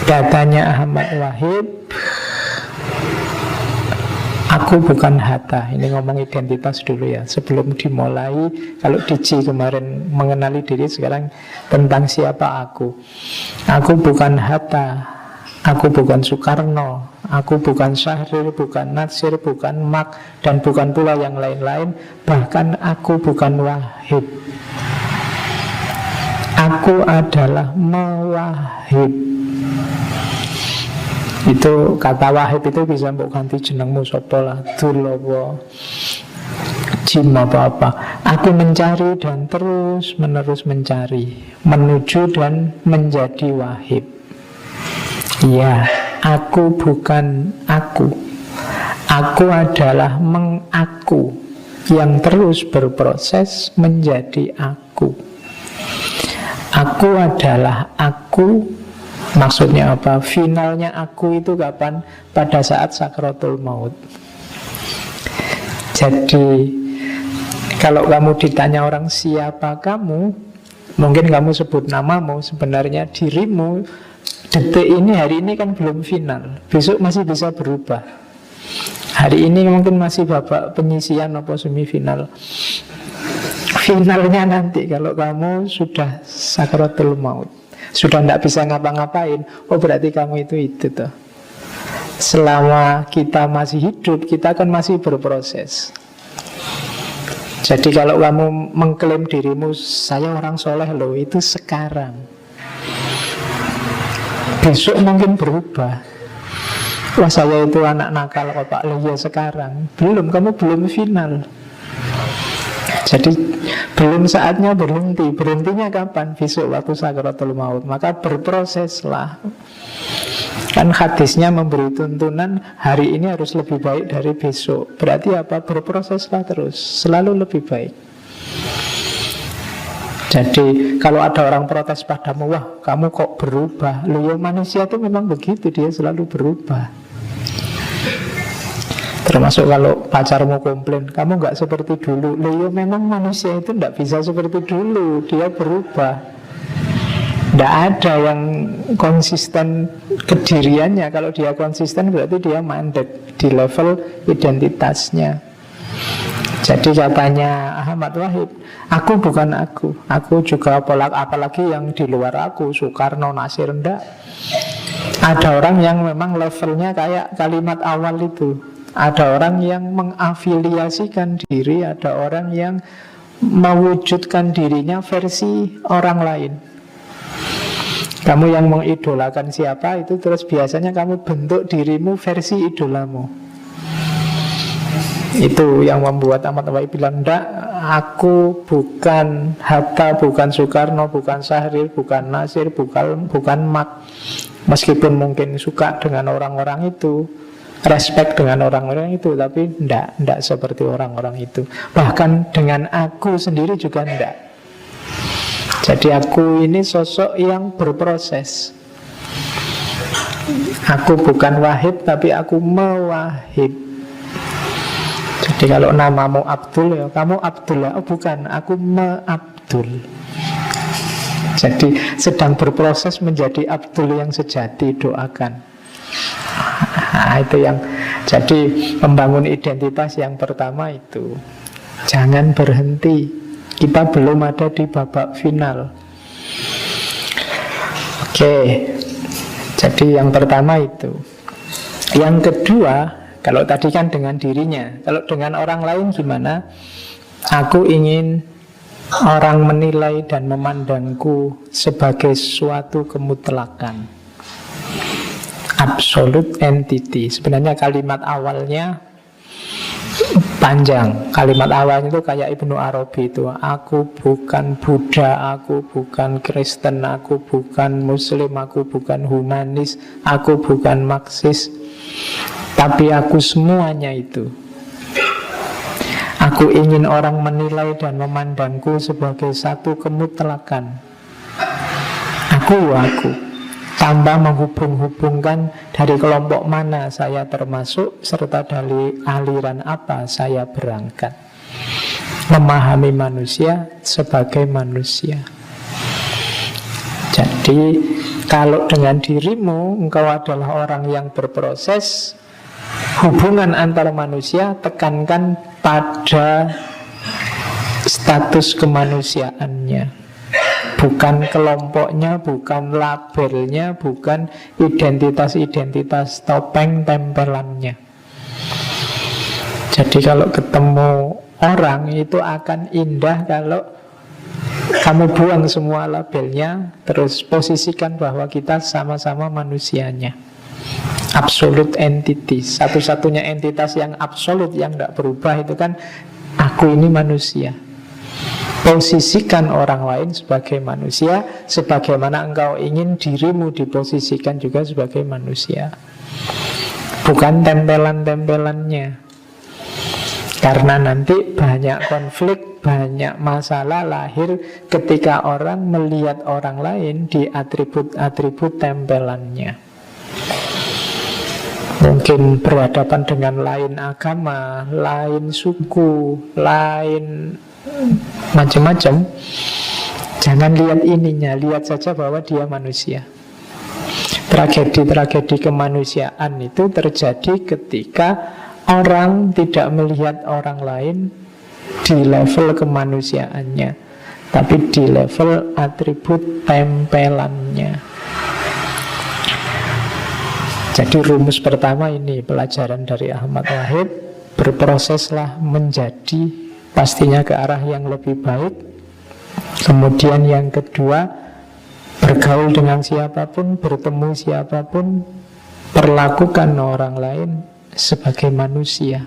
Datanya Ahmad Wahid, aku bukan Hatta. Ini ngomong identitas dulu ya, sebelum dimulai. Kalau Diji kemarin mengenali diri, sekarang tentang siapa aku. Aku bukan Hatta, aku bukan Soekarno, aku bukan Syahrir, bukan Natsir, bukan Mak, dan bukan pula yang lain-lain. Bahkan aku bukan Wahid. Aku adalah mewahid. Itu kata wahid itu bisa mbok ganti jenengmu sapa lah, dul apa jim apa-apa. Aku mencari dan terus menerus mencari, menuju dan menjadi wahid. Ya, aku bukan aku. Aku adalah mengaku yang terus berproses menjadi aku. Aku adalah aku. Maksudnya apa? Finalnya aku itu kapan? Pada saat sakratul maut. Jadi kalau kamu ditanya orang siapa kamu, mungkin kamu sebut namamu, sebenarnya dirimu detik ini, hari ini kan belum final. Besok masih bisa berubah. Hari ini mungkin masih babak penyisian atau semifinal. Finalnya nanti kalau kamu sudah sakratul maut, sudah tidak bisa ngapa-ngapain, oh berarti kamu itu tuh. Selama kita masih hidup, kita kan masih berproses. Jadi kalau kamu mengklaim dirimu, saya orang soleh loh, itu sekarang. Besok mungkin berubah. Wah saya itu anak nakal kok Pak, loh ya sekarang. Belum, kamu belum final. Jadi belum saatnya berhenti. Berhentinya kapan? Besok waktu sakratul maut. Maka berproseslah. Kan hadisnya memberi tuntunan hari ini harus lebih baik dari besok. Berarti apa? Berproseslah terus, selalu lebih baik. Jadi kalau ada orang protes padamu, wah kamu kok berubah. Loh ya manusia itu memang begitu, dia selalu berubah. Termasuk kalau pacarmu komplain, kamu gak seperti dulu. Loh ya memang manusia itu gak bisa seperti dulu, dia berubah. Gak ada yang konsisten kediriannya. Kalau dia konsisten berarti dia mandek di level identitasnya. Jadi katanya Ahmad Wahid, aku bukan aku. Aku juga apalagi yang di luar aku, Soekarno, Natsir, enggak. Ada orang yang memang levelnya kayak kalimat awal itu. Ada orang yang mengafiliasikan diri, ada orang yang mewujudkan dirinya versi orang lain. Kamu yang mengidolakan siapa itu, terus biasanya kamu bentuk dirimu versi idolamu. Itu yang membuat Ahmad Wahid bilang, enggak, aku bukan Hatta, bukan Soekarno, bukan Syahrir, bukan Natsir, bukan Mak. Meskipun mungkin suka dengan orang-orang itu, respect dengan orang-orang itu, tapi enggak seperti orang-orang itu. Bahkan dengan aku sendiri juga enggak. Jadi aku ini sosok yang berproses. Aku bukan wahid, tapi aku mewahid. Jadi kalau namamu Abdul, ya kamu Abdullah. Oh bukan, aku me-Abdul. Jadi sedang berproses menjadi Abdul yang sejati, doakan. Nah, itu yang jadi membangun identitas yang pertama itu. Jangan berhenti. Kita belum ada di babak final. Oke. Jadi yang pertama itu. Yang kedua, kalau tadi kan dengan dirinya, kalau dengan orang lain gimana? Aku ingin orang menilai dan memandangku sebagai suatu kemutlakan, absolute entity. Sebenarnya kalimat awalnya panjang. Kalimat awalnya itu kayak Ibnu Arabi itu, aku bukan Buddha, aku bukan Kristen, aku bukan Muslim, aku bukan humanis, aku bukan Marxis, tapi aku semuanya itu. Aku ingin orang menilai dan memandangku sebagai satu kemutlakan. Aku. Tanpa menghubung-hubungkan dari kelompok mana saya termasuk, serta dari aliran apa saya berangkat. Memahami manusia sebagai manusia. Jadi Kalau dengan dirimu engkau adalah orang yang berproses, hubungan antar manusia tekankan pada status kemanusiaannya, bukan kelompoknya, bukan labelnya, bukan identitas-identitas topeng tempelannya. Jadi kalau ketemu orang itu akan indah kalau kamu buang semua labelnya, terus posisikan bahwa kita sama-sama manusianya. Absolute entity, satu-satunya entitas yang absolut, yang tidak berubah itu kan aku ini manusia. Posisikan orang lain sebagai manusia, sebagaimana engkau ingin dirimu diposisikan juga sebagai manusia, bukan tempelan-tempelannya. Karena nanti banyak konflik, banyak masalah lahir ketika orang melihat orang lain di atribut-atribut tempelannya. Mungkin berhadapan dengan lain agama, lain suku, lain macam-macam. Jangan lihat ininya, lihat saja bahwa dia manusia. Tragedi-tragedi kemanusiaan itu terjadi ketika orang tidak melihat orang lain di level kemanusiaannya, tapi di level atribut tempelannya. Jadi rumus pertama ini pelajaran dari Ahmad Wahid, berproseslah menjadi pastinya ke arah yang lebih baik. Kemudian yang kedua, bergaul dengan siapapun, bertemu siapapun, perlakukan orang lain sebagai manusia.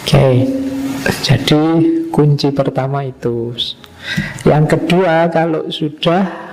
Oke, jadi kunci pertama itu. Yang kedua, kalau sudah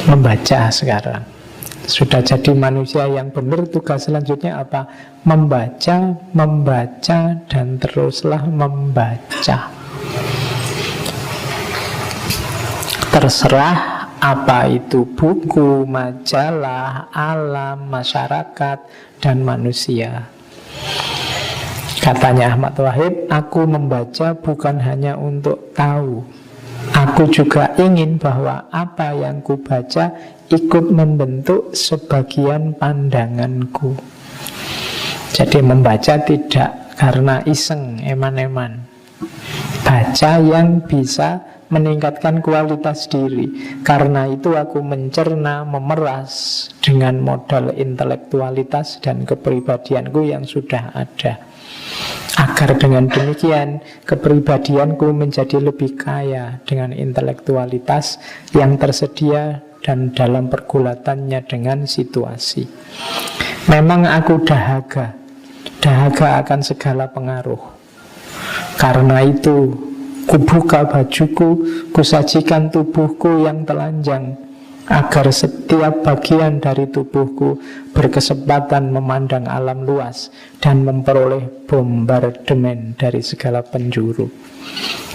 membaca sekarang, sudah jadi manusia yang benar, tugas selanjutnya apa? Membaca, membaca, dan teruslah membaca. Terserah apa itu buku, majalah, alam, masyarakat, dan manusia. Katanya Ahmad Wahid, aku membaca bukan hanya untuk tahu, aku juga ingin bahwa apa yang ku baca ikut membentuk sebagian pandanganku. Jadi membaca tidak karena iseng, eman-eman. Baca yang bisa meningkatkan kualitas diri. Karena itu aku mencerna, memeras dengan modal intelektualitas dan kepribadianku yang sudah ada, agar dengan demikian kepribadianku menjadi lebih kaya dengan intelektualitas yang tersedia dan dalam pergulatannya dengan situasi. Memang aku dahaga akan segala pengaruh. Karena itu kubuka bajuku, kusajikan tubuhku yang telanjang, agar setiap bagian dari tubuhku berkesempatan memandang alam luas dan memperoleh bombardemen dari segala penjuru.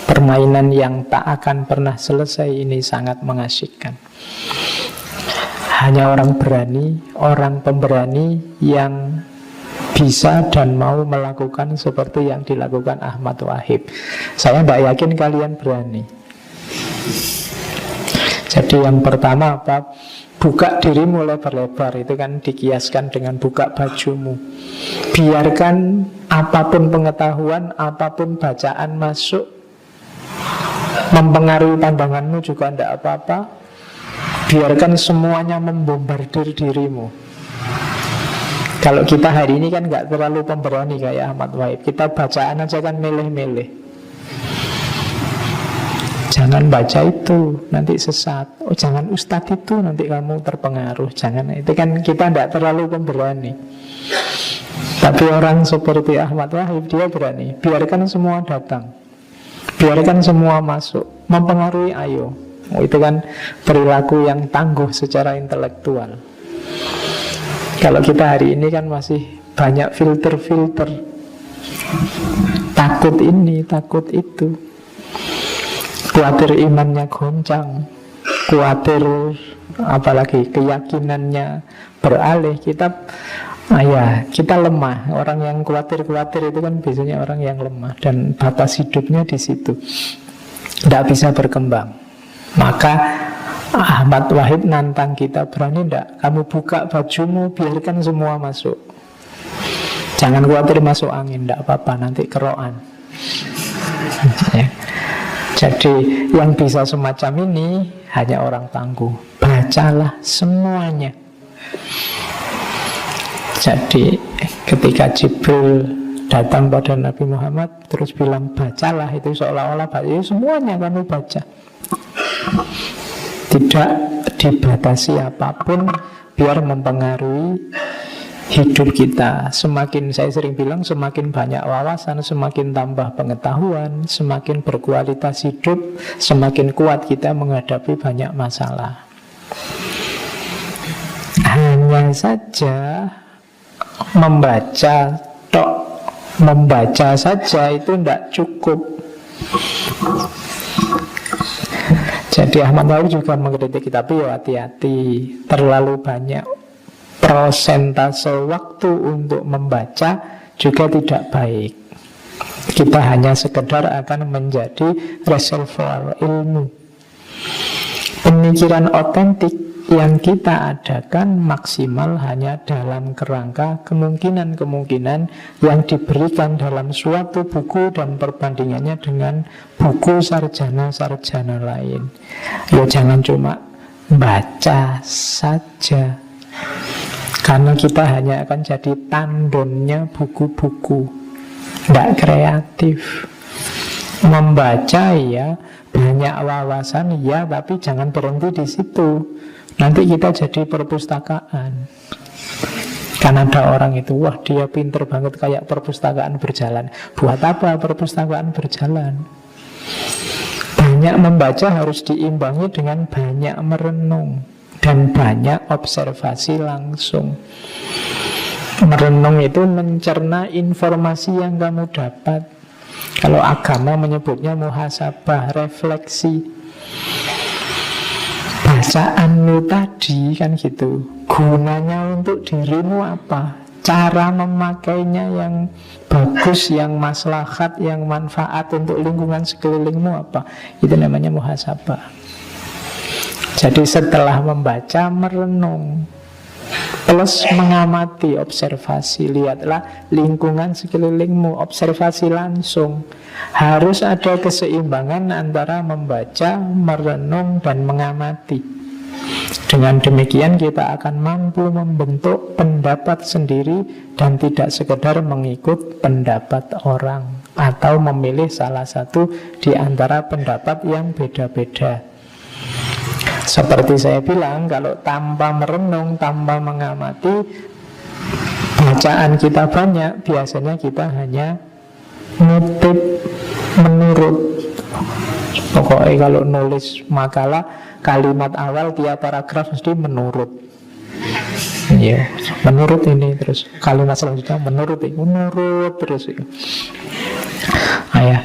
Permainan yang tak akan pernah selesai ini sangat mengasyikkan. Hanya orang berani, orang pemberani yang bisa dan mau melakukan seperti yang dilakukan Ahmad Wahid. Saya tidak yakin kalian berani. Jadi yang pertama apa? Buka dirimu lebar-lebar. Itu kan dikiaskan dengan buka bajumu. Biarkan apapun pengetahuan, apapun bacaan masuk, mempengaruhi pandanganmu juga tidak apa-apa. Biarkan semuanya membombardir dirimu. Kalau kita hari ini kan nggak terlalu pemberani kayak Ahmad Wahid. Kita bacaan aja kan milih-milih. Jangan baca itu, nanti sesat. Oh jangan ustadz itu, nanti kamu terpengaruh. Jangan, itu kan kita tidak terlalu pemberani. Tapi orang seperti Ahmad Wahid, dia berani. Biarkan semua datang, biarkan semua masuk, mempengaruhi, ayo. Oh, itu kan perilaku yang tangguh secara intelektual. Kalau kita hari ini kan masih banyak filter-filter, takut ini, takut itu, khawatir imannya goncang, khawatir apalagi keyakinannya beralih. Kita lemah. Orang yang khawatir-khawatir itu kan biasanya orang yang lemah, dan batas hidupnya di situ. tidak bisa berkembang. Maka Ahmad Wahid nantang kita, berani tidak kamu buka bajumu, biarkan semua masuk. Jangan khawatir masuk angin, tidak apa-apa, nanti keroan. Ya. Jadi yang bisa semacam ini hanya orang tangguh. Bacalah semuanya. Jadi ketika Jibril datang pada Nabi Muhammad terus bilang bacalah, itu seolah-olah baca, semuanya kamu baca. Tidak dibatasi apapun biar mempengaruhi hidup kita. Semakin, saya sering bilang, semakin banyak wawasan, semakin tambah pengetahuan, semakin berkualitas hidup, semakin kuat kita menghadapi banyak masalah. Hanya saja membaca saja itu tidak cukup. Jadi Ahmad Wahid juga mengkritik, tapi hati-hati, terlalu banyak persentase waktu untuk membaca juga tidak baik. Kita hanya sekedar akan menjadi reservoir ilmu. Pemikiran otentik yang kita adakan maksimal hanya dalam kerangka kemungkinan-kemungkinan yang diberikan dalam suatu buku dan perbandingannya dengan buku sarjana-sarjana lain. Ya jangan cuma baca saja, karena kita hanya akan jadi tandonnya buku-buku, tidak kreatif. Membaca ya, banyak wawasan ya, tapi jangan berhenti di situ. Nanti kita jadi perpustakaan. Kan ada orang itu, wah dia pinter banget kayak perpustakaan berjalan. Buat apa perpustakaan berjalan? Banyak membaca harus diimbangi dengan banyak merenung dan banyak observasi langsung. Merenung itu mencerna informasi yang kamu dapat. Kalau agama menyebutnya muhasabah, refleksi. Bacaanmu tadi kan gitu, gunanya untuk dirimu apa? Cara memakainya yang bagus, yang maslahat, yang manfaat untuk lingkungan sekelilingmu apa? Itu namanya muhasabah. Jadi setelah membaca, merenung plus mengamati, observasi. Lihatlah lingkungan sekelilingmu, observasi langsung. Harus ada keseimbangan antara membaca, merenung, dan mengamati. Dengan demikian kita akan mampu membentuk pendapat sendiri dan tidak sekedar mengikut pendapat orang atau memilih salah satu di antara pendapat yang beda-beda. Seperti saya bilang, kalau tanpa merenung, tanpa mengamati, bacaan kita banyak, biasanya kita hanya ngutip, menurut. Pokoknya kalau nulis makalah, kalimat awal tiap paragraf mesti menurut. Ya, menurut ini, terus kalimat selanjutnya menurut ini, menurut terus. Ayah,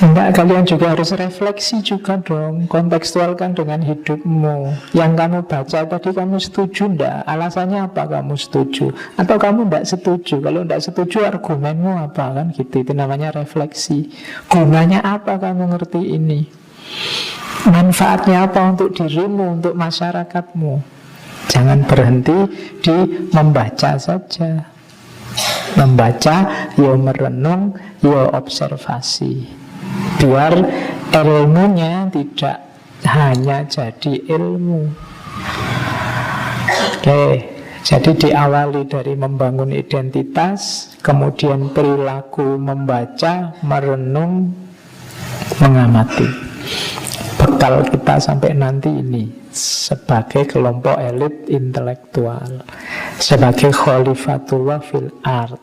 enggak, kalian juga harus refleksi juga dong, kontekstualkan dengan hidupmu. Yang kamu baca tadi, kamu setuju enggak? Alasannya apa kamu setuju? Atau kamu enggak setuju? Kalau enggak setuju, argumenmu apa? Kan gitu, itu namanya refleksi. Gunanya apa kamu ngerti ini? Manfaatnya apa untuk dirimu, untuk masyarakatmu? Jangan berhenti di membaca saja. Membaca, ya merenung, ya observasi. Biar ilmunya tidak hanya jadi ilmu. Oke, jadi diawali dari membangun identitas, kemudian perilaku membaca, merenung, mengamati. Bekal kita sampai nanti ini sebagai kelompok elit intelektual, sebagai khalifatullah fil ard.